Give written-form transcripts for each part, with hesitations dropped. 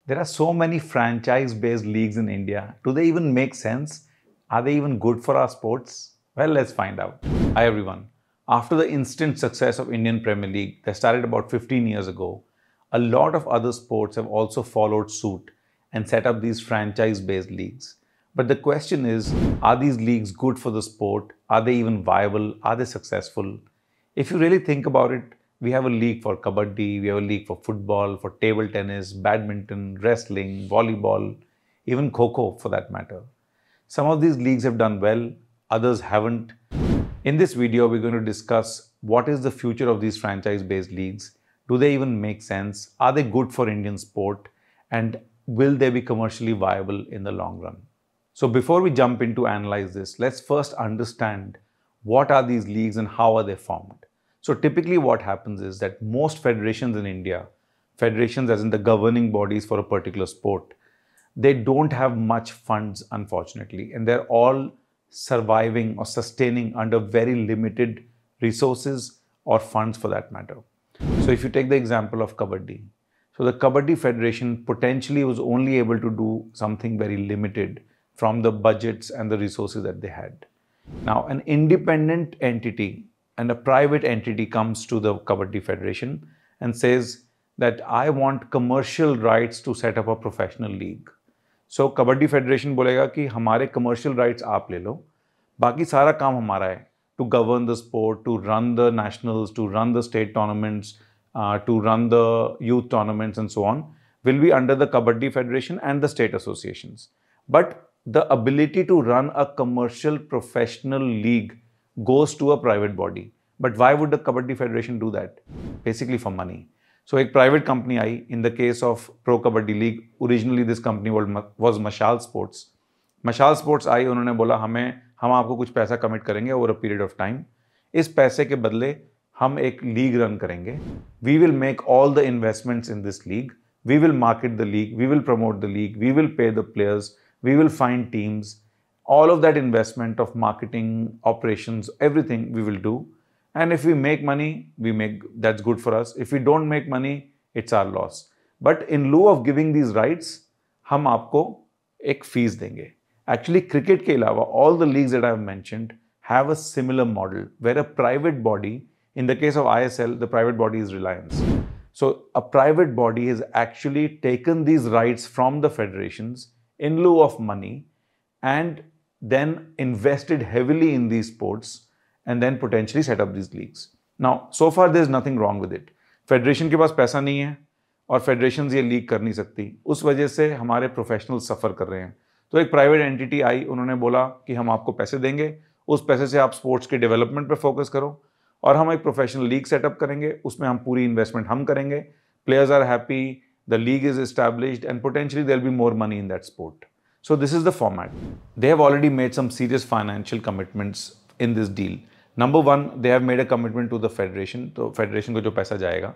There are so many franchise-based leagues in India. Do they even make sense? Are they even good for our sports? Well, let's find out. Hi everyone. After the instant success of Indian Premier League that started about 15 years ago, a lot of other sports have also followed suit and set up these franchise-based leagues. But the question is, are these leagues good for the sport? Are they even viable? Are they successful? If you really think about it, we have a league for Kabbadi, we have a league for football, for table tennis, badminton, wrestling, volleyball, even Kho Kho for that matter. Some of these leagues have done well, others haven't. In this video, we're going to discuss what is the future of these franchise-based leagues. Do they even make sense? Are they good for Indian sport? And will they be commercially viable in the long run? So before we jump into analyze this, let's first understand what are these leagues and how are they formed. So typically what happens is that most federations in India, federations as in the governing bodies for a particular sport, they don't have much funds, unfortunately, and they're all surviving or sustaining under very limited resources or funds for that matter. So if you take the example of Kabbadi, so the Kabbadi Federation potentially was only able to do something very limited from the budgets and the resources that they had. Now, an independent entity and a private entity comes to the Kabbadi Federation and says that I want commercial rights to set up a professional league. So Kabbadi Federation बोलेगा कि हमारे commercial rights आप ले लो, बाकी सारा काम हमारा है, to govern the sport, to run the nationals, to run the state tournaments, to run the youth tournaments and so on, will be under the Kabbadi Federation and the state associations. But the ability to run a commercial professional league goes to a private body. But why would the Kabbadi Federation do that? Basically for money. So a private company I, in the case of Pro Kabbadi League, originally this company was Mashal Sports. Mashal Sports आई, उन्होंने बोला हम आपको कुछ पैसा commit करेंगे over a period of time. इस पैसे के बदले हम एक लीग रन करेंगे. We will make all the investments in this league. We will market the league. We will promote the league. We will pay the players. We will find teams. All of that investment of marketing, operations, everything we will do. And if we make money, that's good for us. If we don't make money, it's our loss. But in lieu of giving these rights, हम आपको एक fees देंगे. Actually, cricket के अलावा, all the leagues that I have mentioned have a similar model where a private body, in the case of ISL, the private body is Reliance. So a private body has actually taken these rights from the federations in lieu of money and then invested heavily in these sports and then potentially set up these leagues. Now, so far there's nothing wrong with it. Federation के पास पैसा नहीं है और federations ये league कर नहीं सकती. उस वजह से हमारे professionals suffer कर रहे हैं. तो एक private entity आई, उन्होंने बोला कि हम आपको पैसे देंगे, उस पैसे से आप sports के development पे focus करो और हम एक professional league set up करेंगे, उसमें हम पूरी investment हम करेंगे, players are happy, the league is established and potentially there'll be more money in that sport. So this is the format. They have already made some serious financial commitments in this deal. Number one, they have made a commitment to the federation, तो federation को जो पैसा जाएगा.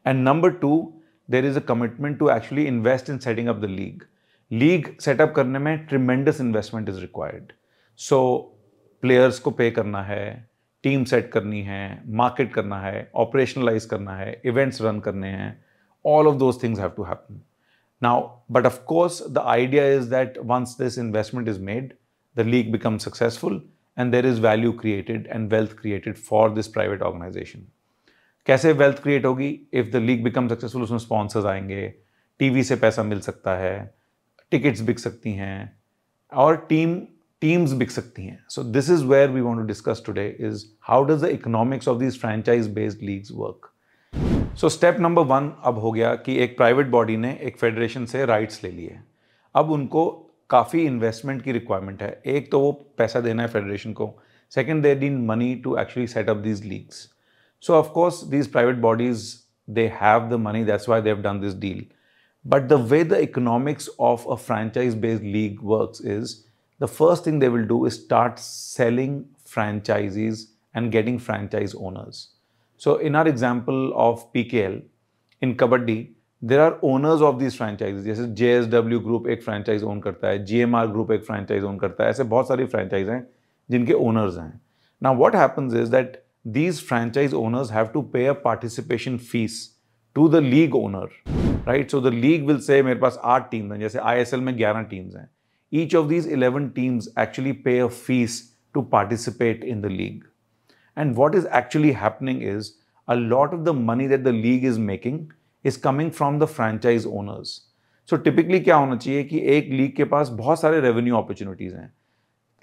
And number two, there is a commitment to actually invest in setting up the league. League set up करने में tremendous investment is required. So players को pay करना है, team set करनी है, market करना है, operationalize करना है, events run करने हैं. All of those things have to happen. Now, but of course, the idea is that once this investment is made, the league becomes successful and there is value created and wealth created for this private organization. कैसे wealth create होगी? If the league becomes successful, उसमें sponsors आएंगे, TV से पैसा मिल सकता है, tickets बिक सकती हैं, और teams बिक सकती हैं. So this is where we want to discuss today is how does the economics of these franchise-based leagues work? So step number one अब हो गया कि एक private body ने एक federation से rights ले लिए. अब उनको काफ़ी इन्वेस्टमेंट की रिक्वायरमेंट है. एक तो वो पैसा देना है फेडरेशन को. Second, they need money to actually set up these leagues. So of course these private bodies they have the money, that's why they have done this deal. But the way the economics of a franchise based league works is the first thing they will do is start selling franchisees and getting franchise owners. So in our example of PKL in kabaddi, there are owners of these franchises. जैसे JSW group एक franchise own करता है, GMR group एक franchise own करता है. ऐसे बहुत सारी फ्रेंचाइज हैं जिनके ओनर्स हैं. Now what happens is that these franchise owners have to pay a participation fees to the league owner. right? So the league will say मेरे पास 8 टीम्स हैं, जैसे ISL में 11 टीम्स हैं. Each of these 11 teams actually pay a fees to participate in the league. And what is actually happening is a lot of the money that the league is making is coming from the franchise owners. So typically क्या होना चाहिए कि एक league के पास बहुत सारे revenue opportunities हैं.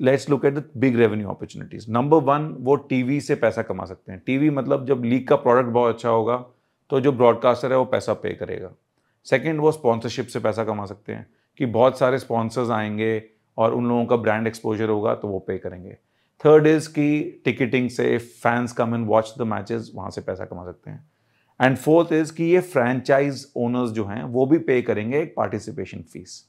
Let's look at the big revenue opportunities. Number 1, वो टीवी से पैसा कमा सकते हैं. टीवी मतलब जब लीग का प्रोडक्ट बहुत अच्छा होगा तो जो ब्रॉडकास्टर है वो पैसा पे करेगा. सेकेंड, वो स्पॉन्सरशिप से पैसा कमा सकते हैं कि बहुत सारे स्पॉन्सर्स आएंगे और उन लोगों का ब्रांड एक्सपोजर होगा तो वो पे करेंगे. थर्ड इज कि टिकटिंग से fans come and watch the matches, वहाँ से पैसा कमा सकते हैं. एंड फोर्थ इज कि ये फ्रेंचाइज ओनर्स जो हैं वो भी पे करेंगे एक participation fees.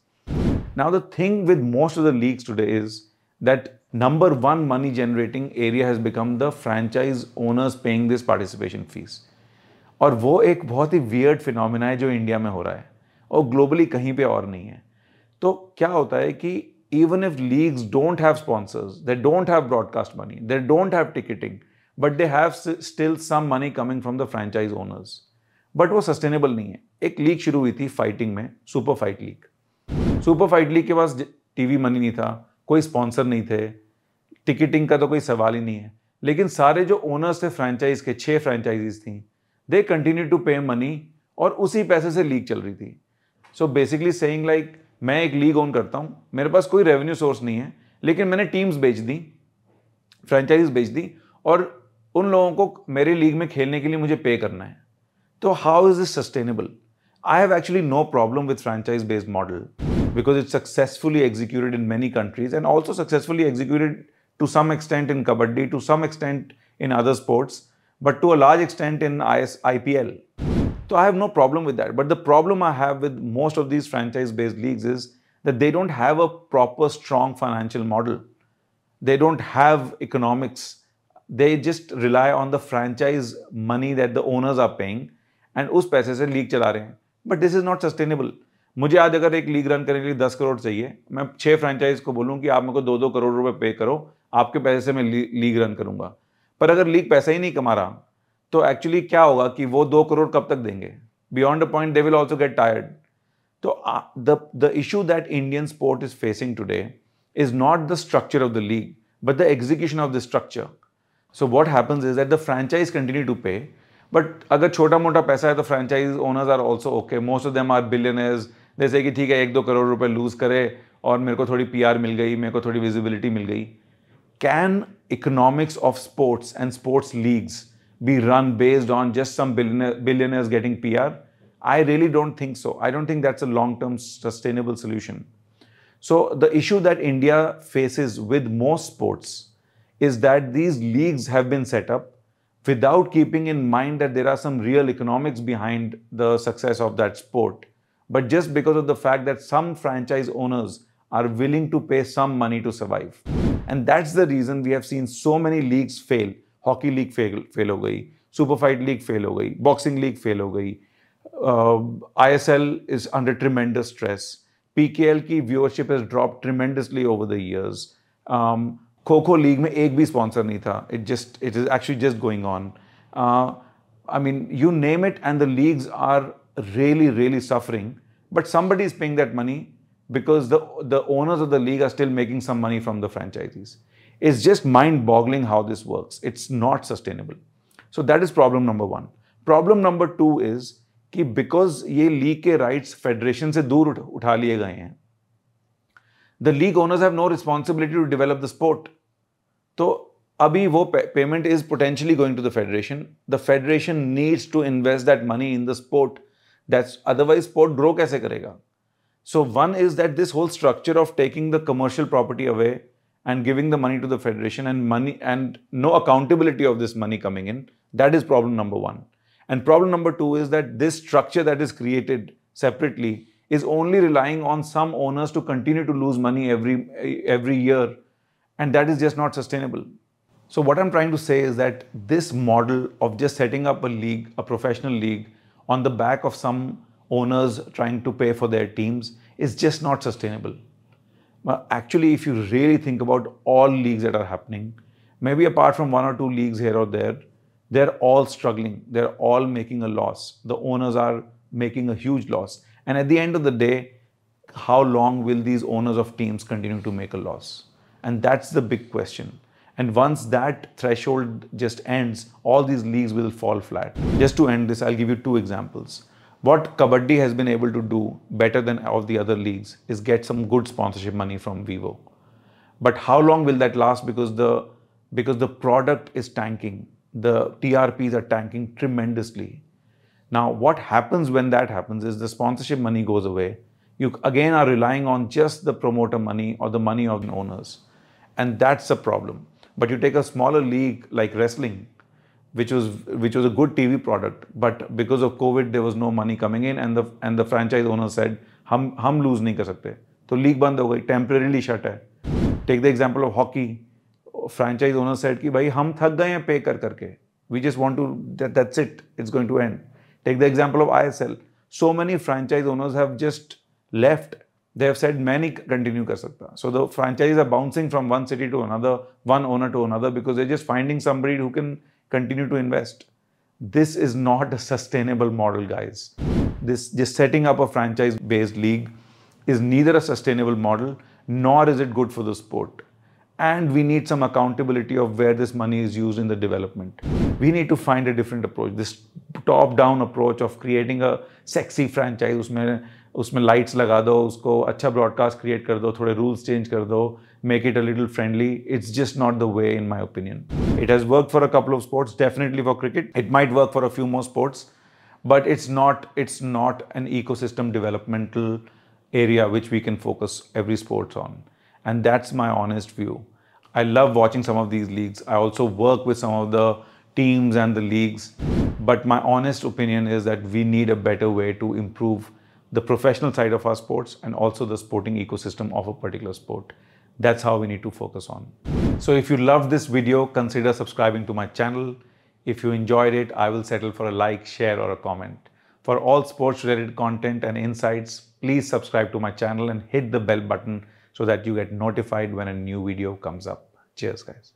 Now the thing with most of the leagues today is that number 1 money generating area has become the franchise owners paying this participation fees. और वो एक बहुत ही weird phenomena है जो इंडिया में हो रहा है और ग्लोबली कहीं पे और नहीं है. तो क्या होता है कि even if leagues don't have sponsors, they don't have broadcast money, they don't have ticketing, but they have still some money coming from the franchise owners. But वो sustainable नहीं है. एक लीग शुरू हुई थी फाइटिंग में, super fight league. Super fight league के पास TV money नहीं था, कोई स्पॉन्सर नहीं थे, टिकटिंग का तो कोई सवाल ही नहीं है. लेकिन सारे जो ओनर्स थे फ्रेंचाइज के, 6 फ्रेंचाइजीज थी, दे कंटिन्यू टू पे मनी और उसी पैसे से लीग चल रही थी. सो बेसिकली सेइंग लाइक मैं एक लीग ओन करता हूँ, मेरे पास कोई रेवेन्यू सोर्स नहीं है, लेकिन मैंने टीम्स बेच दी, फ्रेंचाइजीज बेच दी और उन लोगों को मेरे लीग में खेलने के लिए मुझे पे करना है. तो how is this sustainable? I have actually no problem with franchise-based model because it's successfully executed in many countries and also successfully executed to some extent in Kabbadi, to some extent in other sports, but to a large extent in IPL. So I have no problem with that. But the problem I have with most of these franchise-based leagues is that they don't have a proper, strong financial model. They don't have economics. They just rely on the franchise money that the owners are paying and उस पैसे से league चला रहे हैं. But this is not sustainable. मुझे आज अगर एक लीग रन करने के लिए 10 करोड़ चाहिए, मैं 6 फ्रेंचाइज को बोलूं कि आप मेरे को 2-2 करोड़ रुपए पे करो, आपके पैसे से मैं लीग रन करूंगा. पर अगर लीग पैसा ही नहीं कमा रहा तो एक्चुअली क्या होगा कि वो 2 करोड़ कब तक देंगे? Beyond a point they will also get tired. तो the issue that Indian sport is facing today is not the structure of the league but the execution of the structure. So what happens is that the franchise continue to pay. But अगर छोटा मोटा पैसा है तो franchise owners are also okay. Most of them are billionaires. जैसे कि ठीक है 1-2 करोड़ रुपए लूज करे और मेरे को थोड़ी PR मिल गई, मेरे को थोड़ी विजिबिलिटी मिल गई. Can economics of sports and sports leagues be run based on just some billionaires getting PR? I really don't think so. I don't think that's a long-term sustainable solution. So the issue that India faces with most sports is that these leagues have been set up without keeping in mind that there are some real economics behind the success of that sport, but just because of the fact that some franchise owners are willing to pay some money to survive. And that's the reason we have seen so many leagues fail. Hockey league fail हो गई, super fight league fail हो गई, boxing league fail हो गई, ISL is under tremendous stress, PKL की viewership has dropped tremendously over the years. Kho kho league में एक भी स्पॉन्सर नहीं था. It is actually just going on. I mean you name it and the leagues are really suffering, but somebody is paying that money because the owners of the league are still making some money from the franchisees. It's just mind-boggling how this works. It's not sustainable. So that is problem number 1. Problem number 2 is कि because ये league के rights federation से दूर उठा लिए गए हैं, the league owners have no responsibility to develop the sport. तो अभी वो payment is potentially going to the federation. The federation needs to invest that money in the sport. That's otherwise sport grow कैसे करेगा? So one is that this whole structure of taking the commercial property away and giving the money to the federation and no accountability of this money coming in, that is problem number 1. And problem number 2 is that this structure that is created separately is only relying on some owners to continue to lose money every year, and that is just not sustainable. So what I'm trying to say is that this model of just setting up a league, a professional league, on the back of some owners trying to pay for their teams is just not sustainable. But actually, if you really think about all leagues that are happening, maybe apart from 1 or 2 leagues here or there, they're all struggling. They're all making a loss. The owners are making a huge loss. And at the end of the day, how long will these owners of teams continue to make a loss? And that's the big question. And once that threshold just ends, all these leagues will fall flat. Just to end this, I'll give you two examples. What Kabbadi has been able to do better than all the other leagues is get some good sponsorship money from Vivo. But how long will that last? Because the product is tanking. The TRPs are tanking tremendously. Now, what happens when that happens is the sponsorship money goes away. You again are relying on just the promoter money or the money of the owners. And that's a problem. But you take a smaller league like wrestling, which was a good TV product, but because of COVID, there was no money coming in, and the franchise owner said, "हम lose नहीं कर सकते." तो league बंद हो गई, temporarily shut है. Take the example of hockey. Franchise owner said कि भाई हम थक गए हैं pay कर करके. We just want to that's it. It's going to end. Take the example of ISL. So many franchise owners have just left. They have said मैं नहीं continue कर सकता. So the franchises are bouncing from one city to another, one owner to another, because they're just finding somebody who can continue to invest. This is not a sustainable model, guys. This just setting up a franchise-based league is neither a sustainable model, nor is it good for the sport. And we need some accountability of where this money is used in the development. We need to find a different approach. This top-down approach of creating a sexy franchise, उसमें lights लगा दो, उसको अच्छा broadcast create कर दो, थोड़े rules change कर दो, make it a little friendly. It's just not the way, in my opinion. It has worked for a couple of sports, definitely for cricket. It might work for a few more sports, but it's not an ecosystem developmental area which we can focus every sport on. And that's my honest view. I love watching some of these leagues. I also work with some of the teams and the leagues. But my honest opinion is that we need a better way to improve the professional side of our sports and also the sporting ecosystem of a particular sport. That's how we need to focus on. So if you loved this video, consider subscribing to my channel. If you enjoyed it, I will settle for a like, share, or a comment. For all sports-related content and insights, please subscribe to my channel and hit the bell button so that you get notified when a new video comes up. Cheers, guys.